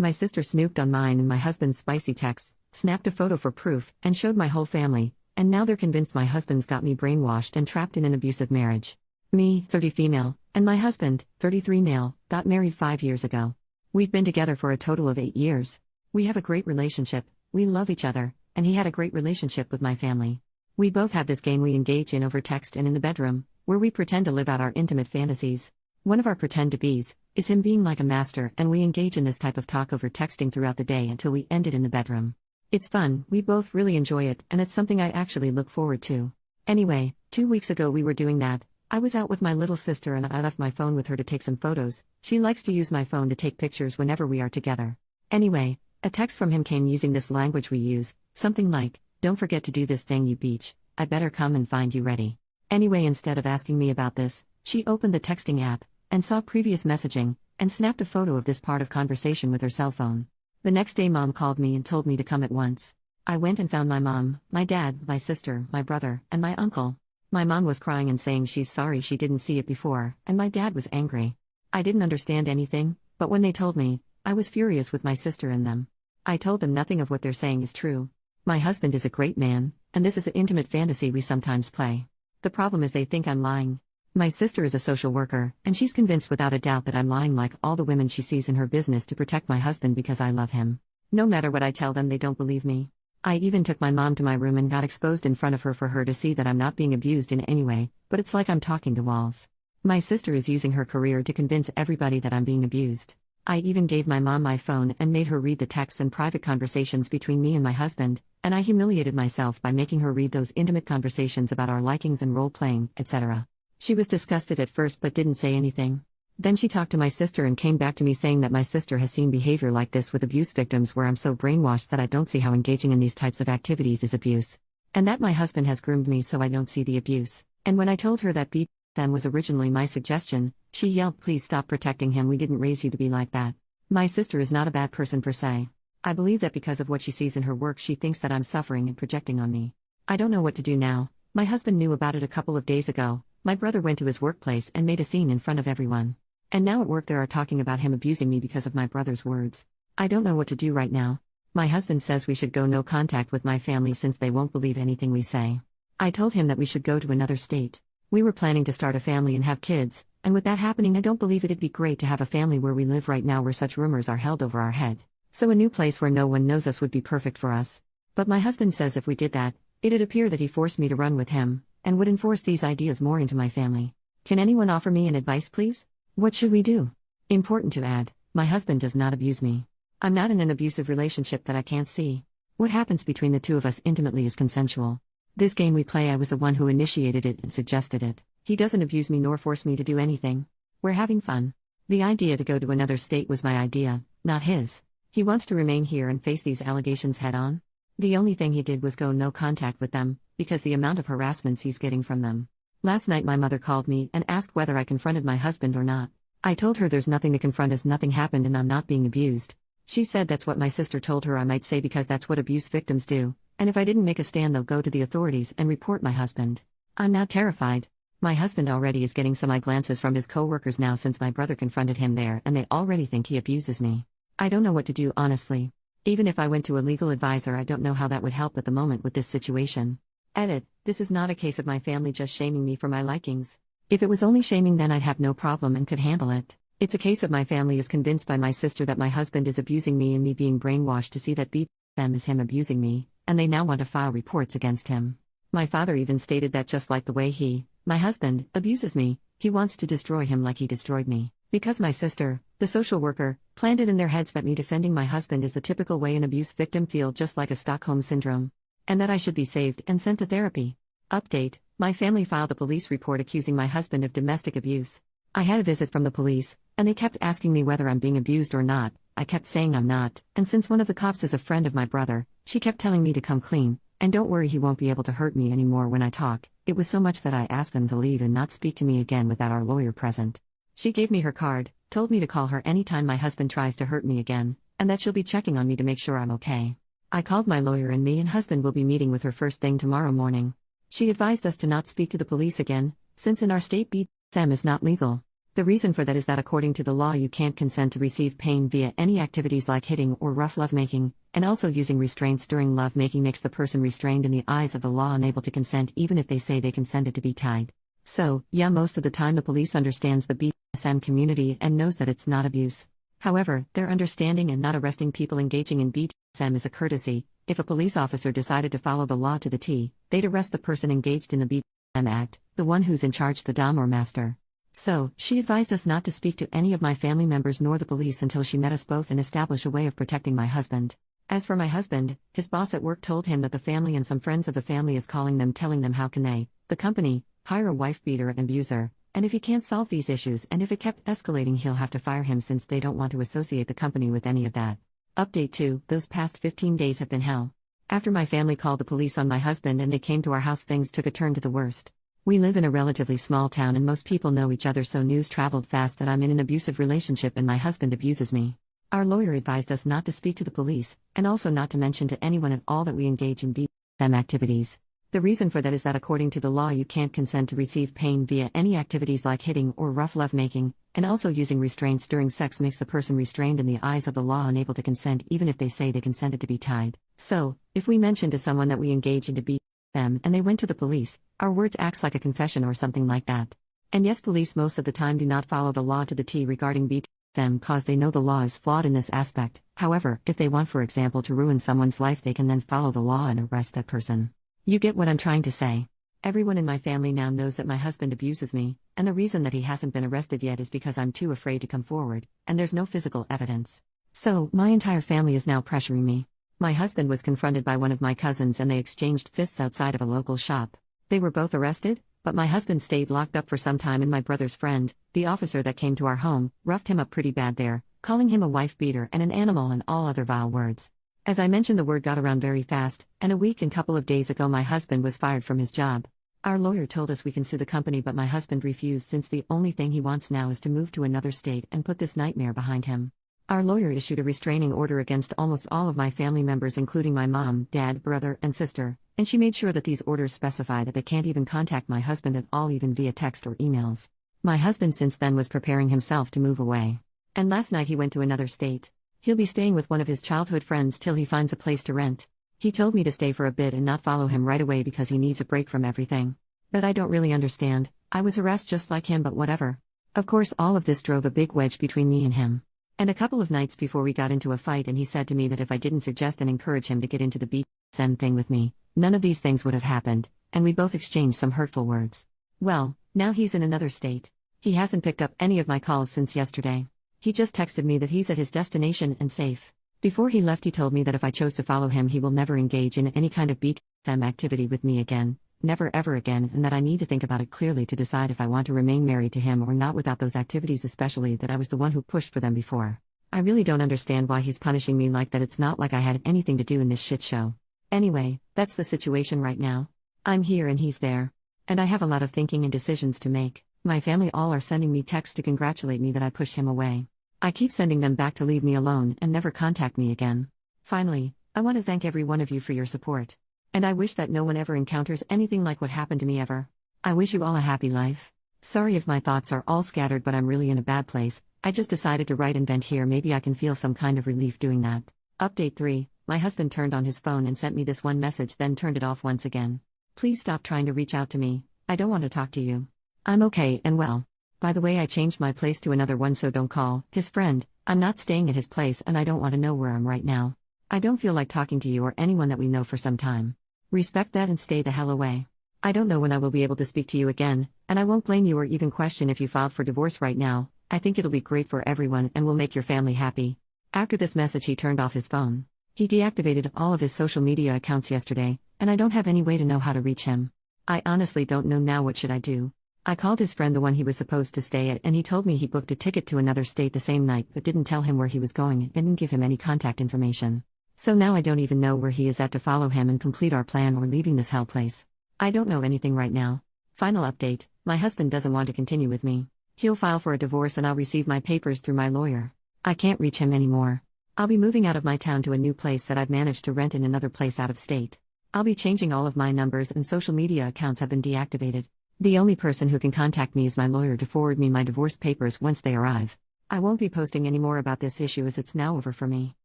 My sister snooped on mine and my husband's spicy texts, snapped a photo for proof, and showed my whole family, and now they're convinced my husband's got me brainwashed and trapped in an abusive marriage. Me, 30 female, and my husband, 33 male, got married 5 years ago. We've been together for a total of 8 years. We have a great relationship, we love each other, and he had a great relationship with my family. We both have this game we engage in over text and in the bedroom, where we pretend to live out our intimate fantasies. One of our pretend to be's is him being like a master, and we engage in this type of talk over texting throughout the day until we end it in the bedroom. It's fun, we both really enjoy it, and it's something I actually look forward to. Anyway, 2 weeks ago we were doing that. I was out with my little sister and I left my phone with her to take some photos. She likes to use my phone to take pictures whenever we are together. Anyway, a text from him came using this language we use, something like, "Don't forget to do this thing, you beach. I better come and find you ready." Anyway, instead of asking me about this, she opened the texting app, and saw previous messaging, and snapped a photo of this part of conversation with her cell phone. The next day mom called me and told me to come at once. I went and found my mom, my dad, my sister, my brother, and my uncle. My mom was crying and saying she's sorry she didn't see it before, and my dad was angry. I didn't understand anything, but when they told me, I was furious with my sister and them. I told them nothing of what they're saying is true. My husband is a great man, and this is an intimate fantasy we sometimes play. The problem is they think I'm lying. My sister is a social worker, and she's convinced without a doubt that I'm lying like all the women she sees in her business to protect my husband because I love him. No matter what I tell them, they don't believe me. I even took my mom to my room and got exposed in front of her for her to see that I'm not being abused in any way, but it's like I'm talking to walls. My sister is using her career to convince everybody that I'm being abused. I even gave my mom my phone and made her read the texts and private conversations between me and my husband, and I humiliated myself by making her read those intimate conversations about our likings and role-playing, etc. She was disgusted at first but didn't say anything. Then she talked to my sister and came back to me saying that my sister has seen behavior like this with abuse victims where I'm so brainwashed that I don't see how engaging in these types of activities is abuse. And that my husband has groomed me so I don't see the abuse. And when I told her that BDSM was originally my suggestion, she yelled, "Please stop protecting him, we didn't raise you to be like that." My sister is not a bad person per se. I believe that because of what she sees in her work she thinks that I'm suffering and projecting on me. I don't know what to do now. My husband knew about it a couple of days ago. My brother went to his workplace and made a scene in front of everyone. And now at work they are talking about him abusing me because of my brother's words. I don't know what to do right now. My husband says we should go no contact with my family since they won't believe anything we say. I told him that we should go to another state. We were planning to start a family and have kids, and with that happening I don't believe it'd be great to have a family where we live right now where such rumors are held over our head. So a new place where no one knows us would be perfect for us. But my husband says if we did that, it'd appear that he forced me to run with him, and would enforce these ideas more into my family. Can anyone offer me an advice please? What should we do? Important to add, my husband does not abuse me. I'm not in an abusive relationship that I can't see. What happens between the two of us intimately is consensual. This game we play, I was the one who initiated it and suggested it. He doesn't abuse me nor force me to do anything. We're having fun. The idea to go to another state was my idea, not his. He wants to remain here and face these allegations head on. The only thing he did was go no contact with them, because the amount of harassments he's getting from them. Last night my mother called me and asked whether I confronted my husband or not. I told her there's nothing to confront as nothing happened and I'm not being abused. She said that's what my sister told her I might say because that's what abuse victims do, and if I didn't make a stand they'll go to the authorities and report my husband. I'm now terrified. My husband already is getting some eye glances from his co-workers now since my brother confronted him there and they already think he abuses me. I don't know what to do honestly. Even if I went to a legal advisor I don't know how that would help at the moment with this situation. Edit, this is not a case of my family just shaming me for my likings. If it was only shaming then I'd have no problem and could handle it. It's a case of my family is convinced by my sister that my husband is abusing me and me being brainwashed to see that BDSM is him abusing me, and they now want to file reports against him. My father even stated that just like the way he, my husband, abuses me, he wants to destroy him like he destroyed me. Because my sister, the social worker, planted in their heads that me defending my husband is the typical way an abuse victim feels, just like a Stockholm syndrome. And that I should be saved and sent to therapy. Update, my family filed a police report accusing my husband of domestic abuse. I had a visit from the police, and they kept asking me whether I'm being abused or not. I kept saying I'm not, and since one of the cops is a friend of my brother, she kept telling me to come clean, and don't worry he won't be able to hurt me anymore when I talk. It was so much that I asked them to leave and not speak to me again without our lawyer present. She gave me her card, told me to call her anytime my husband tries to hurt me again, and that she'll be checking on me to make sure I'm okay. I called my lawyer and me and husband will be meeting with her first thing tomorrow morning. She advised us to not speak to the police again, since in our state BDSM is not legal. The reason for that is that according to the law, you can't consent to receive pain via any activities like hitting or rough lovemaking, and also using restraints during lovemaking makes the person restrained in the eyes of the law unable to consent even if they say they consented to be tied. So, yeah, most of the time the police understands the BDSM community and knows that it's not abuse. However, their understanding and not arresting people engaging in BDSM is a courtesy. If a police officer decided to follow the law to the T, they'd arrest the person engaged in the BDSM act, the one who's in charge, the dom or master. So, she advised us not to speak to any of my family members nor the police until she met us both and established a way of protecting my husband. As for my husband, his boss at work told him that the family and some friends of the family is calling them, telling them how can they, the company, hire a wife beater and abuser, and if he can't solve these issues and if it kept escalating he'll have to fire him since they don't want to associate the company with any of that. Update 2, those past 15 days have been hell. After my family called the police on my husband and they came to our house, things took a turn to the worst. We live in a relatively small town and most people know each other, so news traveled fast that I'm in an abusive relationship and my husband abuses me. Our lawyer advised us not to speak to the police, and also not to mention to anyone at all that we engage in BDSM activities. The reason for that is that according to the law you can't consent to receive pain via any activities like hitting or rough lovemaking, and also using restraints during sex makes the person restrained in the eyes of the law unable to consent even if they say they consented to be tied. So, if we mention to someone that we engage into BDSM and they went to the police, our words acts like a confession or something like that. And yes, police most of the time do not follow the law to the T regarding BDSM cause they know the law is flawed in this aspect. However, if they want, for example, to ruin someone's life, they can then follow the law and arrest that person. You get what I'm trying to say? Everyone in my family now knows that my husband abuses me, and the reason that he hasn't been arrested yet is because I'm too afraid to come forward, and there's no physical evidence. So, my entire family is now pressuring me. My husband was confronted by one of my cousins and they exchanged fists outside of a local shop. They were both arrested, but my husband stayed locked up for some time, and my brother's friend, the officer that came to our home, roughed him up pretty bad there, calling him a wife beater and an animal and all other vile words. As I mentioned, the word got around very fast, and a week and couple of days ago my husband was fired from his job. Our lawyer told us we can sue the company, but my husband refused since the only thing he wants now is to move to another state and put this nightmare behind him. Our lawyer issued a restraining order against almost all of my family members, including my mom, dad, brother, and sister, and she made sure that these orders specify that they can't even contact my husband at all, even via text or emails. My husband since then was preparing himself to move away. And last night he went to another state. He'll be staying with one of his childhood friends till he finds a place to rent. He told me to stay for a bit and not follow him right away because he needs a break from everything. That I don't really understand. I was harassed just like him, but whatever. Of course, all of this drove a big wedge between me and him. And a couple of nights before we got into a fight, and he said to me that if I didn't suggest and encourage him to get into the BDSM thing with me, none of these things would have happened, and we both exchanged some hurtful words. Well, now he's in another state. He hasn't picked up any of my calls since yesterday. He just texted me that he's at his destination and safe. Before he left, he told me that if I chose to follow him, he will never engage in any kind of BDSM activity with me again. Never ever again, and that I need to think about it clearly to decide if I want to remain married to him or not without those activities, especially that I was the one who pushed for them before. I really don't understand why he's punishing me like that. It's not like I had anything to do in this shit show. Anyway, that's the situation right now. I'm here and he's there. And I have a lot of thinking and decisions to make. My family all are sending me texts to congratulate me that I pushed him away. I keep sending them back to leave me alone and never contact me again. Finally, I want to thank every one of you for your support. And I wish that no one ever encounters anything like what happened to me ever. I wish you all a happy life. Sorry if my thoughts are all scattered, but I'm really in a bad place. I just decided to write and vent here. Maybe I can feel some kind of relief doing that. Update 3. My husband turned on his phone and sent me this one message, then turned it off once again. Please stop trying to reach out to me. I don't want to talk to you. I'm okay and well. By the way, I changed my place to another one, so don't call. His friend. I'm not staying at his place and I don't want to know where I'm right now. I don't feel like talking to you or anyone that we know for some time. Respect that and stay the hell away. I don't know when I will be able to speak to you again, and I won't blame you or even question if you filed for divorce right now. I think it'll be great for everyone and will make your family happy. After this message, he turned off his phone. He deactivated all of his social media accounts yesterday, and I don't have any way to know how to reach him. I honestly don't know now. What should I do? I called his friend, the one he was supposed to stay at, and he told me he booked a ticket to another state the same night but didn't tell him where he was going and didn't give him any contact information. So now I don't even know where he is at to follow him and complete our plan or leaving this hell place. I don't know anything right now. Final update, my husband doesn't want to continue with me. He'll file for a divorce and I'll receive my papers through my lawyer. I can't reach him anymore. I'll be moving out of my town to a new place that I've managed to rent in another place out of state. I'll be changing all of my numbers and social media accounts have been deactivated. The only person who can contact me is my lawyer to forward me my divorce papers once they arrive. I won't be posting any more about this issue as it's now over for me.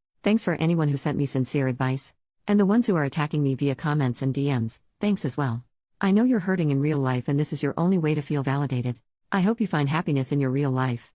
Thanks for anyone who sent me sincere advice. And the ones who are attacking me via comments and DMs, thanks as well. I know you're hurting in real life and this is your only way to feel validated. I hope you find happiness in your real life.